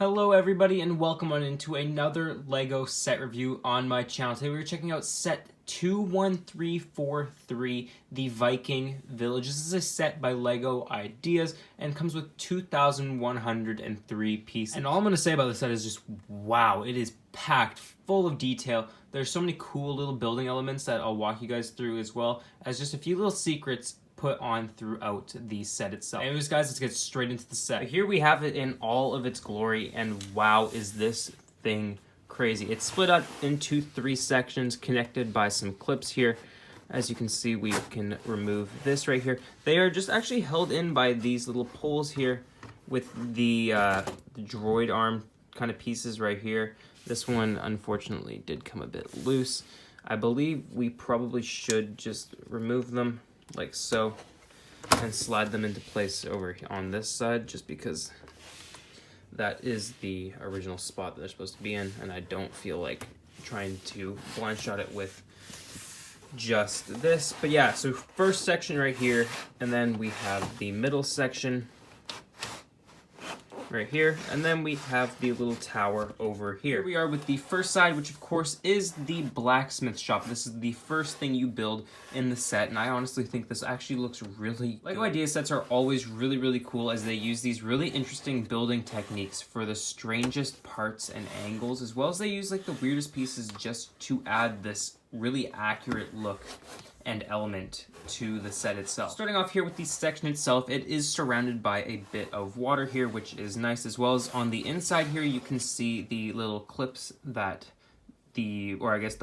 Hello everybody and welcome on into another LEGO set review on my channel. Today we're checking out set 21343, the Viking Village. This is a set by LEGO Ideas and comes with 2,103 pieces. And all I'm going to say about this set is just wow, it is packed full of detail. There's so many cool little building elements that I'll walk you guys through, as well as just a few little secrets put on throughout the set itself. Anyways guys, let's get straight into the set. Here we have it in all of its glory, and wow, is this thing crazy. It's split up into 3 sections connected by some clips here. As you can see, we can remove this right here. They are just actually held in by these little poles here with the droid arm kind of pieces right here. This one unfortunately did come a bit loose. I believe we probably should just remove them like so and slide them into place over on this side, just because that is the original spot that they're supposed to be in, and I don't feel like trying to blind shot it with just this. But yeah, so first section right here, and then we have the middle section right here, and then we have the little tower over here. Here we are with the first side, which of course is the blacksmith shop. This is the first thing you build in the set, and I honestly think this actually looks really good. LEGO Ideas sets are always really cool, as they use these really interesting building techniques for the strangest parts and angles, as well as they use like the weirdest pieces just to add this really accurate look and element to the set itself. Starting off here with the section itself, it is surrounded by a bit of water here, which is nice, as well as on the inside here you can see the little clips that the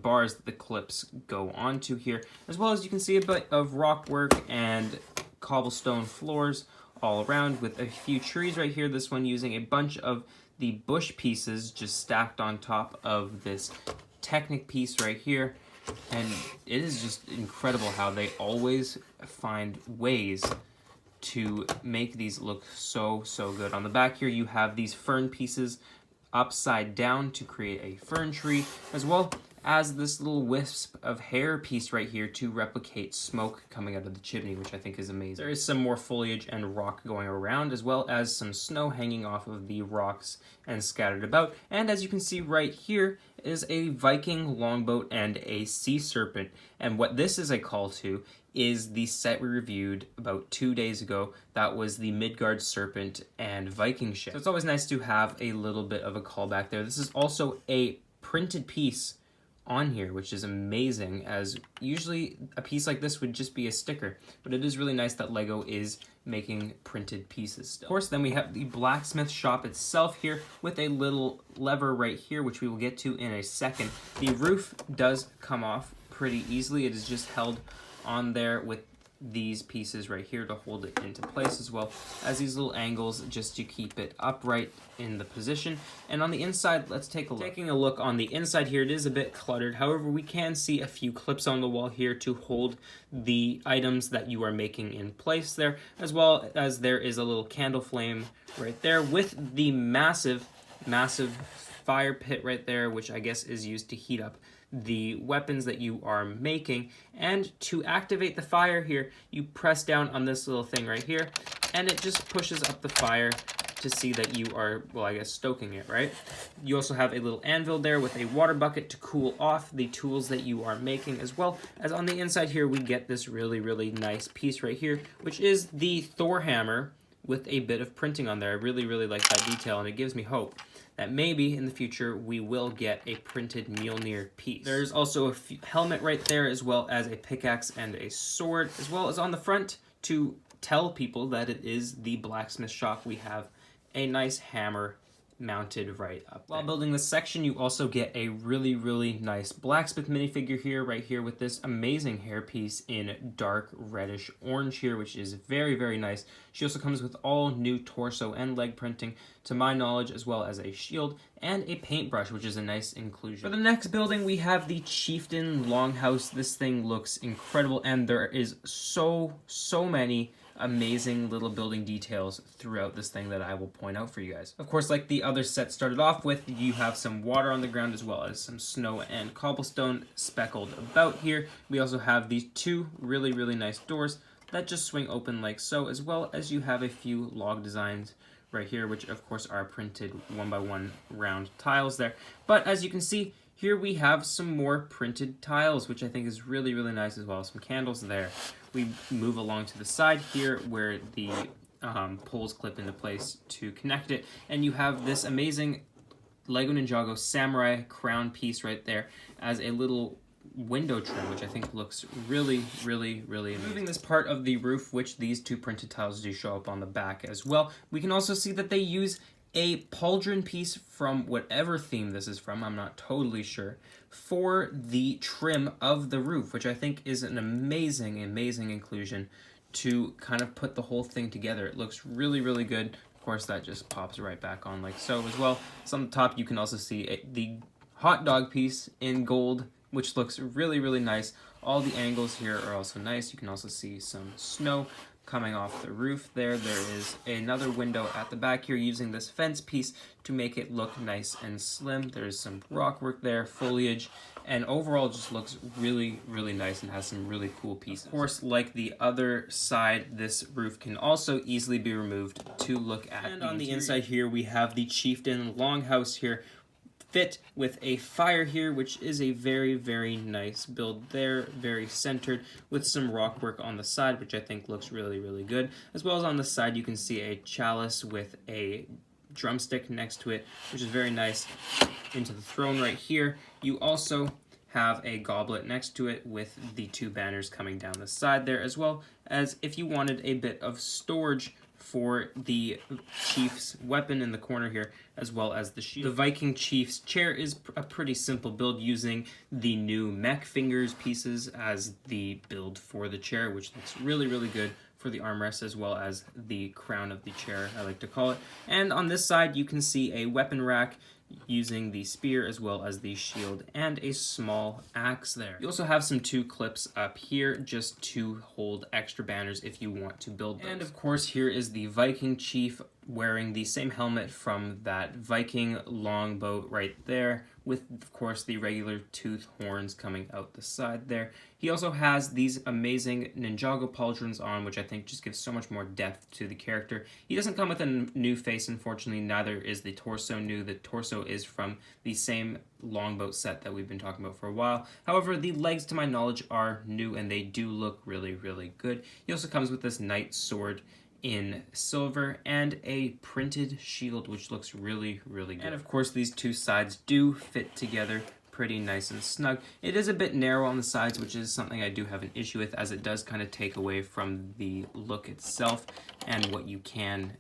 bars that the clips go onto here, as well as you can see a bit of rock work and cobblestone floors all around, with a few trees right here, this one using a bunch of the bush pieces just stacked on top of this Technic piece right here. And it is just incredible how they always find ways to make these look so good. On the back here you have these fern pieces upside down to create a fern tree, as well as this little wisp of hair piece right here to replicate smoke coming out of the chimney, which I think is amazing. There is some more foliage and rock going around, as well as some snow hanging off of the rocks and scattered about. And as you can see right here is a Viking longboat and a sea serpent. And what this is a call to is the set we reviewed about 2 days ago. That was the Midgard serpent and Viking ship. So it's always nice to have a little bit of a callback there. This is also a printed piece on here, which is amazing, as usually a piece like this would just be a sticker, but it is really nice that LEGO is making printed pieces still. Of course, then we have the blacksmith shop itself here with a little lever right here, which we will get to in a second. The roof does come off pretty easily. It is just held on there with these pieces right here to hold it into place, as well as these little angles just to keep it upright in the position. And on the inside, let's take a look. Taking a look on the inside here, it is a bit cluttered. However, we can see a few clips on the wall here to hold the items that you are making in place there, as well as there is a little candle flame right there with the massive fire pit right there, which I guess is used to heat up the weapons that you are making. And to activate the fire here, you press down on this little thing right here, and it just pushes up the fire to see that you are, well, I guess stoking it, right? You also have a little anvil there with a water bucket to cool off the tools that you are making, as well as on the inside here we get this really nice piece right here, which is the Thor hammer with a bit of printing on there. I really like that detail, and it gives me hope that maybe in the future we will get a printed Mjolnir piece. There's also a helmet right there, as well as a pickaxe and a sword, as well as on the front to tell people that it is the blacksmith shop. We have a nice hammer mounted right up there. While building this section, you also get a really nice blacksmith minifigure here, right here, with this amazing hairpiece in dark reddish orange here, which is very nice. She also comes with all new torso and leg printing, to my knowledge, as well as a shield and a paintbrush, which is a nice inclusion. For the next building, we have the Chieftain Longhouse. This thing looks incredible, and there is so many amazing little building details throughout this thing that I will point out for you guys. Of course, like the other set started off with, you have some water on the ground, as well as some snow and cobblestone speckled about here. We also have these 2 really nice doors that just swing open like so, as well as you have a few log designs right here, which of course are printed 1x1 round tiles there. But as you can see, here we have some more printed tiles, which I think is really, really nice as well. Some candles there. We move along to the side here where the poles clip into place to connect it, and you have this amazing Lego Ninjago Samurai crown piece right there as a little window trim, which I think looks really, really, really amazing. Moving this part of the roof, which these two printed tiles do show up on the back as well, we can also see that they use a pauldron piece from whatever theme this is from, I'm not totally sure, for the trim of the roof, which I think is an amazing, amazing inclusion to kind of put the whole thing together. It looks really, really good. Of course, that just pops right back on like so as well. So on the top, you can also see the hot dog piece in gold, which looks really, really nice. All the angles here are also nice. You can also see some snow coming off the roof there. There is another window at the back here using this fence piece to make it look nice and slim. There's some rock work there, foliage, and overall just looks really, really nice and has some really cool pieces. Of course, like the other side, this roof can also easily be removed to look at. And on the inside here, we have the Chieftain longhouse here, fit with a fire here, which is a very, very nice build there, very centered, with some rock work on the side, which I think looks really, really good. As well as on the side, you can see a chalice with a drumstick next to it, which is very nice. Into the throne right here, you also have a goblet next to it with the two banners coming down the side there, as well as if you wanted a bit of storage for the chief's weapon in the corner here, as well as the shield. The Viking chief's chair is a pretty simple build using the new mech fingers pieces as the build for the chair, which looks really, really good for the armrest as well as the crown of the chair, I like to call it. And on this side, you can see a weapon rack using the spear as well as the shield and a small axe there. You also have some two clips up here just to hold extra banners if you want to build those. And of course, here is the Viking chief wearing the same helmet from that Viking longboat right there, with of course the regular tooth horns coming out the side there. He also has these amazing Ninjago pauldrons on, which I think just gives so much more depth to the character. He doesn't come with a new face, unfortunately, neither is the torso new. The torso is from the same longboat set that we've been talking about for a while. However, the legs, to my knowledge, are new and they do look really, really good. He also comes with this knight sword in silver and a printed shield, which looks really, really good. And of course, these two sides do fit together pretty nice and snug. It is a bit narrow on the sides, which is something I do have an issue with, as it does kind of take away from the look itself and what you can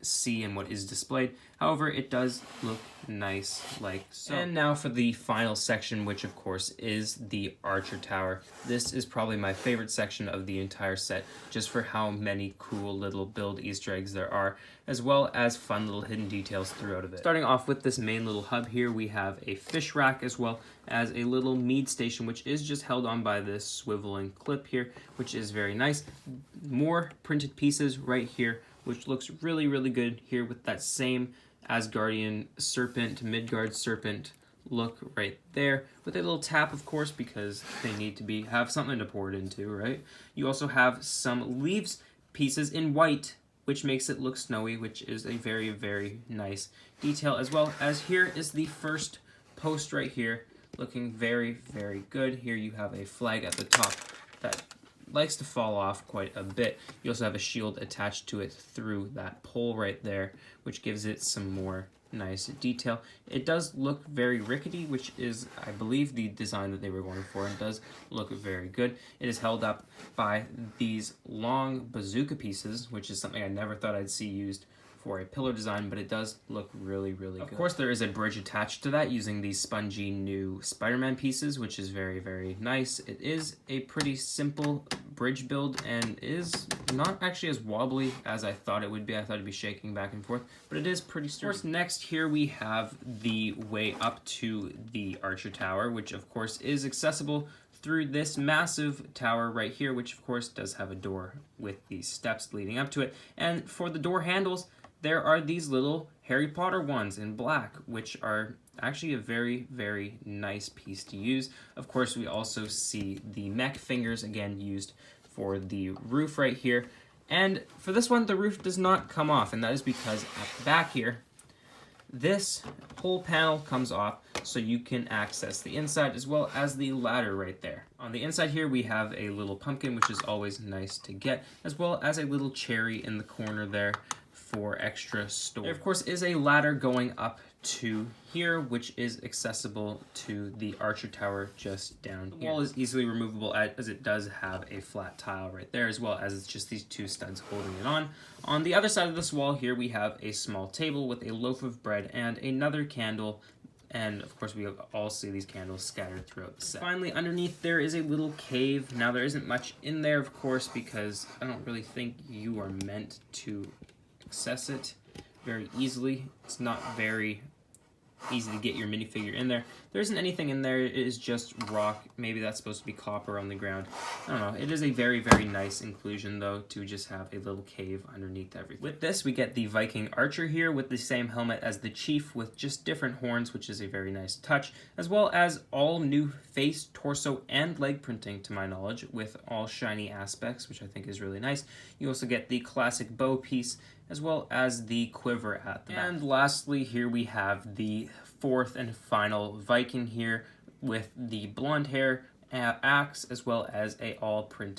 see and what is displayed. However, it does look nice like so. And now for the final section, which of course is the Archer Tower. This is probably my favorite section of the entire set, just for how many cool little build Easter eggs there are, as well as fun little hidden details throughout of it. Starting off with this main little hub here, we have a fish rack as well as a little mead station, which is just held on by this swiveling clip here, which is very nice. More printed pieces right here, which looks really, really good here with that same Asgardian serpent, Midgard serpent look right there, with a little tap, of course, because they need to have something to pour it into, right? You also have some leaves pieces in white, which makes it look snowy, which is a very, very nice detail, as well as here is the first post right here, looking very, very good. Here you have a flag at the top that likes to fall off quite a bit. You also have a shield attached to it through that pole right there, which gives it some more nice detail. It does look very rickety, which is, I believe, the design that they were going for, and does look very good. It is held up by these long bazooka pieces, which is something I never thought I'd see used for a pillar design, but it does look really, really good. Of course, there is a bridge attached to that using these spongy new Spider-Man pieces, which is very, very nice. It is a pretty simple bridge build and is not actually as wobbly as I thought it would be. I thought it'd be shaking back and forth, but it is pretty sturdy. Of course, next here we have the way up to the Archer Tower, which of course is accessible through this massive tower right here, which of course does have a door with these steps leading up to it. And for the door handles, there are these little Harry Potter ones in black, which are actually a very, very nice piece to use. Of course, we also see the mech fingers, again, used for the roof right here. And for this one, the roof does not come off, and that is because at the back here, this whole panel comes off so you can access the inside as well as the ladder right there. On the inside here, we have a little pumpkin, which is always nice to get, as well as a little cherry in the corner there for extra storage. There, of course, is a ladder going up to here, which is accessible to the archer tower just down here. The wall is easily removable as it does have a flat tile right there, as well as it's just these two studs holding it on. On the other side of this wall here, we have a small table with a loaf of bread and another candle. And of course, we all see these candles scattered throughout the set. Finally, underneath there is a little cave. Now, there isn't much in there, of course, because I don't really think you are meant to access it very easily. It's not very easy to get your minifigure in there. There isn't anything in there. It is just rock. Maybe that's supposed to be copper on the ground. I don't know. It is a very, very nice inclusion, though, to just have a little cave underneath everything. With this, we get the Viking archer here with the same helmet as the chief with just different horns, which is a very nice touch, as well as all new face, torso, and leg printing, to my knowledge, with all shiny aspects, which I think is really nice. You also get the classic bow piece, as well as the quiver at the back. And lastly, here we have the fourth and final Viking here with the blonde hair, axe, as well as a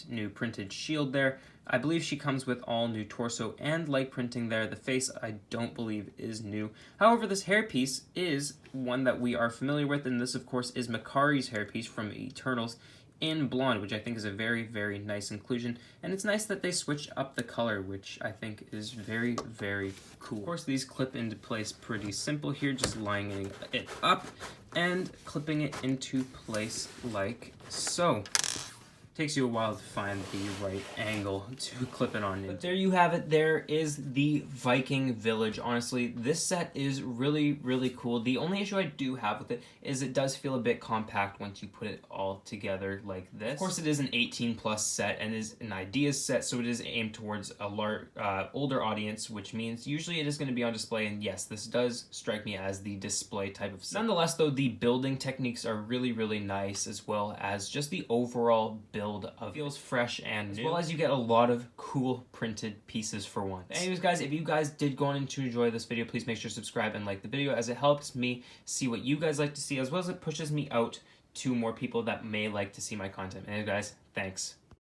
new printed shield there. I believe she comes with all new torso and leg printing there. The face, I don't believe, is new. However, this hairpiece is one that we are familiar with, and this, of course, is Makari's hairpiece from Eternals in blonde, which I think is a very, very nice inclusion. And it's nice that they switched up the color, which I think is very, very cool. Of course, these clip into place pretty simple here, just lining it up and clipping it into place like so. Takes you a while to find the right angle to clip it on. But there you have it. There is the Viking Village. Honestly, this set is really, really cool. The only issue I do have with it is it does feel a bit compact once you put it all together like this. Of course, it is an 18+ set and is an ideas set, so it is aimed towards a older audience, which means usually it is going to be on display, and yes, this does strike me as the display type of set. Nonetheless, though, the building techniques are really, really nice, as well as just the overall build of feels fresh and new, as well as you get a lot of cool printed pieces for once. But anyways, guys, if you guys did go on to enjoy this video, please make sure to subscribe and like the video, as it helps me see what you guys like to see, as well as it pushes me out to more people that may like to see my content. Anyway, guys, thanks.